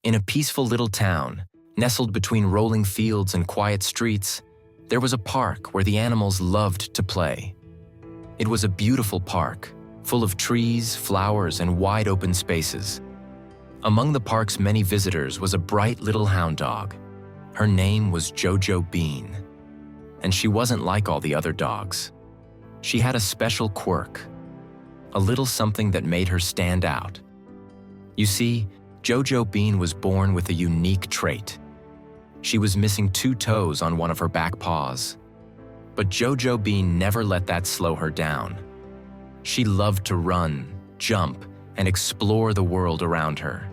In a peaceful little town, nestled between rolling fields and quiet streets, there was a park where the animals loved to play. It was a beautiful park, full of trees, flowers, and wide open spaces. Among the park's many visitors was a bright little hound dog. Her name was JoJo Bean, and she wasn't like all the other dogs. She had a special quirk, a little something that made her stand out. You see, JoJo Bean was born with a unique trait. She was missing 2 toes on one of her back paws. But JoJo Bean never let that slow her down. She loved to run, jump, and explore the world around her.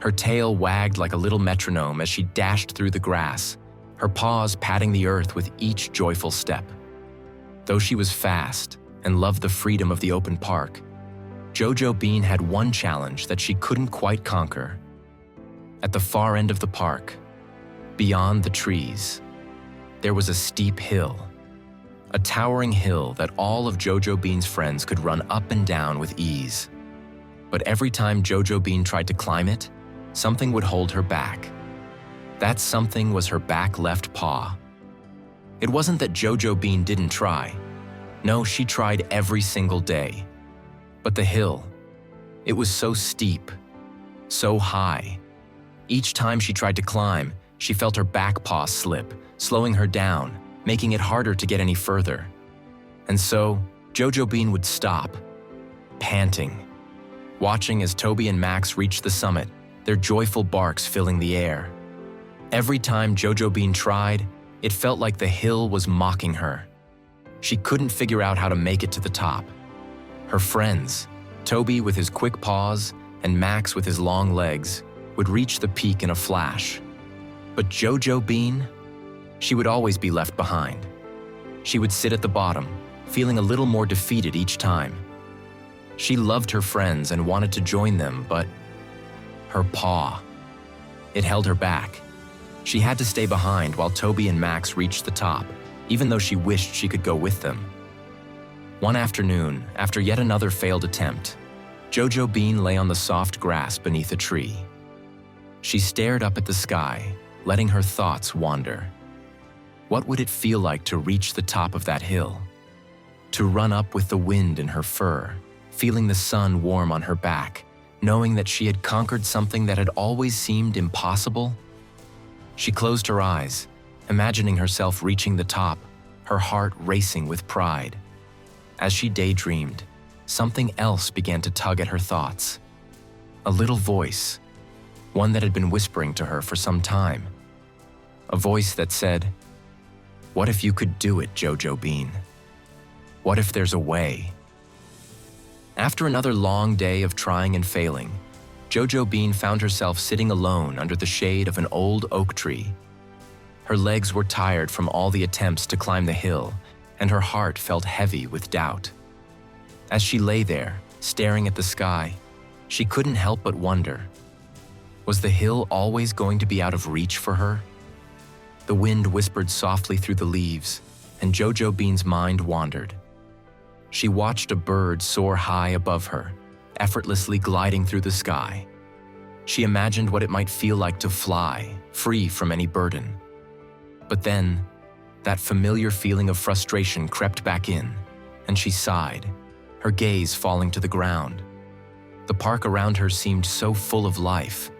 Her tail wagged like a little metronome as she dashed through the grass, her paws patting the earth with each joyful step. Though she was fast and loved the freedom of the open park, JoJo Bean had one challenge that she couldn't quite conquer. At the far end of the park, beyond the trees, there was a steep hill. A towering hill that all of JoJo Bean's friends could run up and down with ease. But every time JoJo Bean tried to climb it, something would hold her back. That something was her back left paw. It wasn't that JoJo Bean didn't try. No, she tried every single day. But the hill, it was so steep, so high. Each time she tried to climb, she felt her back paw slip, slowing her down, making it harder to get any further. And so, JoJo Bean would stop, panting, watching as Toby and Max reached the summit, their joyful barks filling the air. Every time JoJo Bean tried, it felt like the hill was mocking her. She couldn't figure out how to make it to the top. Her friends, Toby with his quick paws and Max with his long legs, would reach the peak in a flash. But JoJo Bean, she would always be left behind. She would sit at the bottom, feeling a little more defeated each time. She loved her friends and wanted to join them, but her paw, it held her back. She had to stay behind while Toby and Max reached the top, even though she wished she could go with them. One afternoon, after yet another failed attempt, JoJo Bean lay on the soft grass beneath a tree. She stared up at the sky, letting her thoughts wander. What would it feel like to reach the top of that hill? To run up with the wind in her fur, feeling the sun warm on her back, knowing that she had conquered something that had always seemed impossible? She closed her eyes, imagining herself reaching the top, her heart racing with pride. As she daydreamed, something else began to tug at her thoughts. A little voice, one that had been whispering to her for some time. A voice that said, "What if you could do it, JoJo Bean? What if there's a way?" After another long day of trying and failing, JoJo Bean found herself sitting alone under the shade of an old oak tree. Her legs were tired from all the attempts to climb the hill, and her heart felt heavy with doubt. As she lay there, staring at the sky, she couldn't help but wonder, was the hill always going to be out of reach for her? The wind whispered softly through the leaves, and JoJo Bean's mind wandered. She watched a bird soar high above her, effortlessly gliding through the sky. She imagined what it might feel like to fly, free from any burden. But then, that familiar feeling of frustration crept back in, and she sighed, her gaze falling to the ground. The park around her seemed so full of life.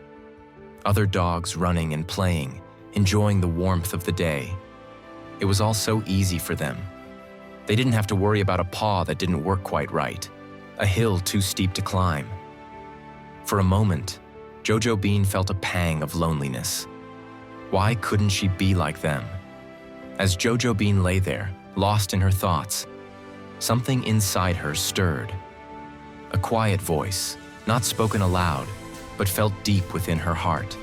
Other dogs running and playing, enjoying the warmth of the day. It was all so easy for them. They didn't have to worry about a paw that didn't work quite right, a hill too steep to climb. For a moment, JoJo Bean felt a pang of loneliness. Why couldn't she be like them? As JoJo Bean lay there, lost in her thoughts, something inside her stirred. A quiet voice, not spoken aloud, but felt deep within her heart.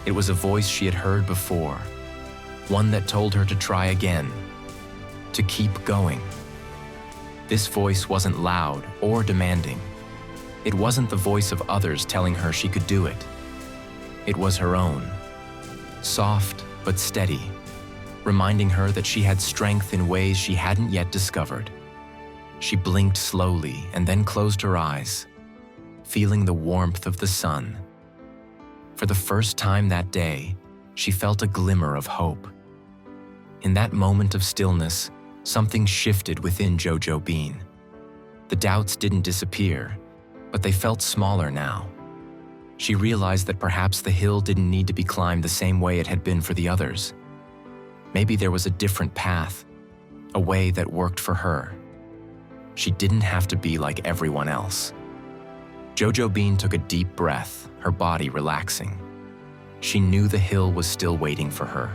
It was a voice she had heard before, one that told her to try again, to keep going. This voice wasn't loud or demanding. It wasn't the voice of others telling her she could do it. It was her own, soft but steady, reminding her that she had strength in ways she hadn't yet discovered. She blinked slowly and then closed her eyes, feeling the warmth of the sun. For the first time that day, she felt a glimmer of hope. In that moment of stillness, something shifted within JoJo Bean. The doubts didn't disappear, but they felt smaller now. She realized that perhaps the hill didn't need to be climbed the same way it had been for the others. Maybe there was a different path, a way that worked for her. She didn't have to be like everyone else. JoJo Bean took a deep breath, her body relaxing. She knew the hill was still waiting for her.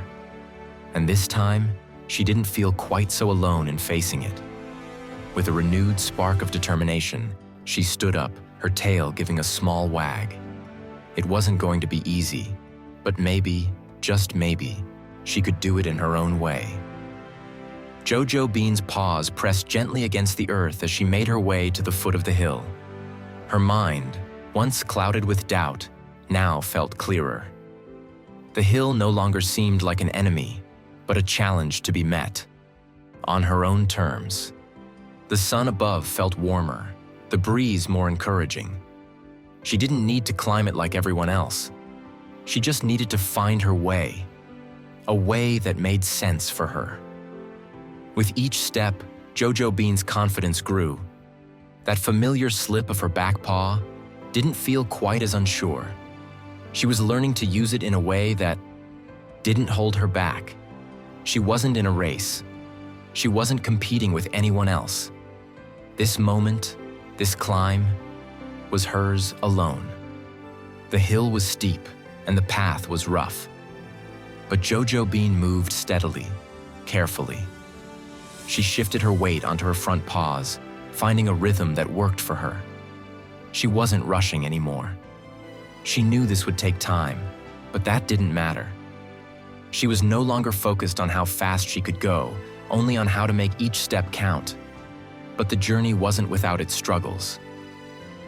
And this time, she didn't feel quite so alone in facing it. With a renewed spark of determination, she stood up, her tail giving a small wag. It wasn't going to be easy, but maybe, just maybe, she could do it in her own way. JoJo Bean's paws pressed gently against the earth as she made her way to the foot of the hill. Her mind, once clouded with doubt, now felt clearer. The hill no longer seemed like an enemy, but a challenge to be met, on her own terms. The sun above felt warmer, the breeze more encouraging. She didn't need to climb it like everyone else. She just needed to find her way, a way that made sense for her. With each step, JoJo Bean's confidence grew. That familiar slip of her back paw didn't feel quite as unsure. She was learning to use it in a way that didn't hold her back. She wasn't in a race. She wasn't competing with anyone else. This moment, this climb, was hers alone. The hill was steep, and the path was rough. But JoJo Bean moved steadily, carefully. She shifted her weight onto her front paws, finding a rhythm that worked for her. She wasn't rushing anymore. She knew this would take time, but that didn't matter. She was no longer focused on how fast she could go, only on how to make each step count. But the journey wasn't without its struggles.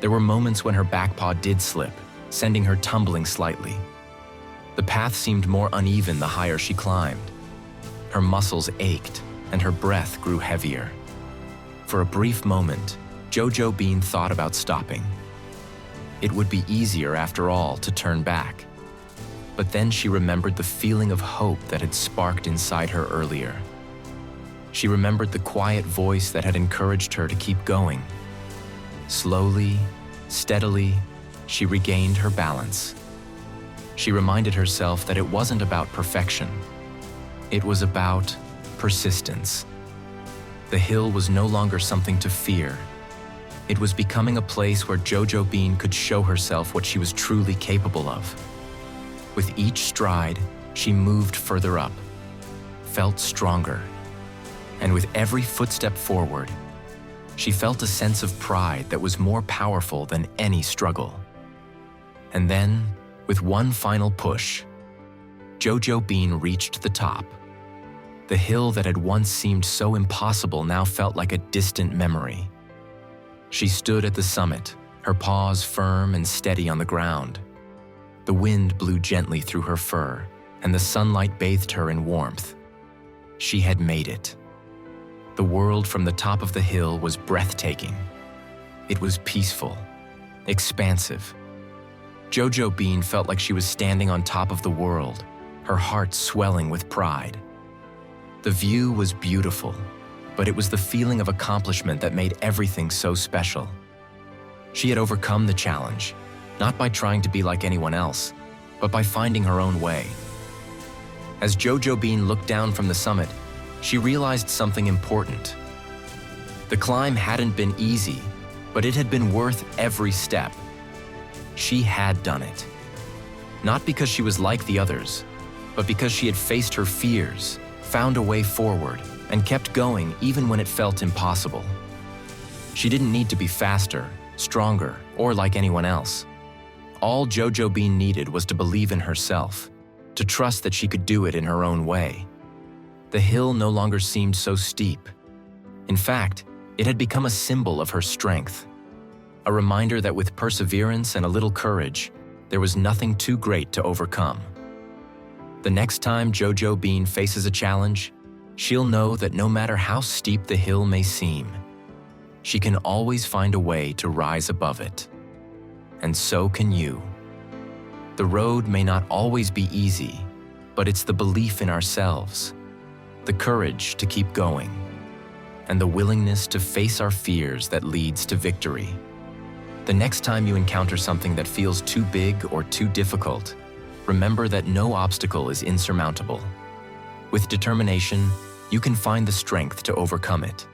There were moments when her back paw did slip, sending her tumbling slightly. The path seemed more uneven the higher she climbed. Her muscles ached, and her breath grew heavier. For a brief moment, JoJo Bean thought about stopping. It would be easier, after all, to turn back. But then she remembered the feeling of hope that had sparked inside her earlier. She remembered the quiet voice that had encouraged her to keep going. Slowly, steadily, she regained her balance. She reminded herself that it wasn't about perfection. It was about persistence. The hill was no longer something to fear. It was becoming a place where JoJo Bean could show herself what she was truly capable of. With each stride, she moved further up, felt stronger, and with every footstep forward, she felt a sense of pride that was more powerful than any struggle. And then, with one final push, JoJo Bean reached the top. The hill that had once seemed so impossible now felt like a distant memory. She stood at the summit, her paws firm and steady on the ground. The wind blew gently through her fur, and the sunlight bathed her in warmth. She had made it. The world from the top of the hill was breathtaking. It was peaceful, expansive. JoJo Bean felt like she was standing on top of the world, her heart swelling with pride. The view was beautiful, but it was the feeling of accomplishment that made everything so special. She had overcome the challenge, not by trying to be like anyone else, but by finding her own way. As JoJo Bean looked down from the summit, she realized something important. The climb hadn't been easy, but it had been worth every step. She had done it. Not because she was like the others, but because she had faced her fears, found a way forward, and kept going even when it felt impossible. She didn't need to be faster, stronger, or like anyone else. All JoJo Bean needed was to believe in herself, to trust that she could do it in her own way. The hill no longer seemed so steep. In fact, it had become a symbol of her strength, a reminder that with perseverance and a little courage, there was nothing too great to overcome. The next time JoJo Bean faces a challenge, she'll know that no matter how steep the hill may seem, she can always find a way to rise above it. And so can you. The road may not always be easy, but it's the belief in ourselves, the courage to keep going, and the willingness to face our fears that leads to victory. The next time you encounter something that feels too big or too difficult, remember that no obstacle is insurmountable. With determination, you can find the strength to overcome it.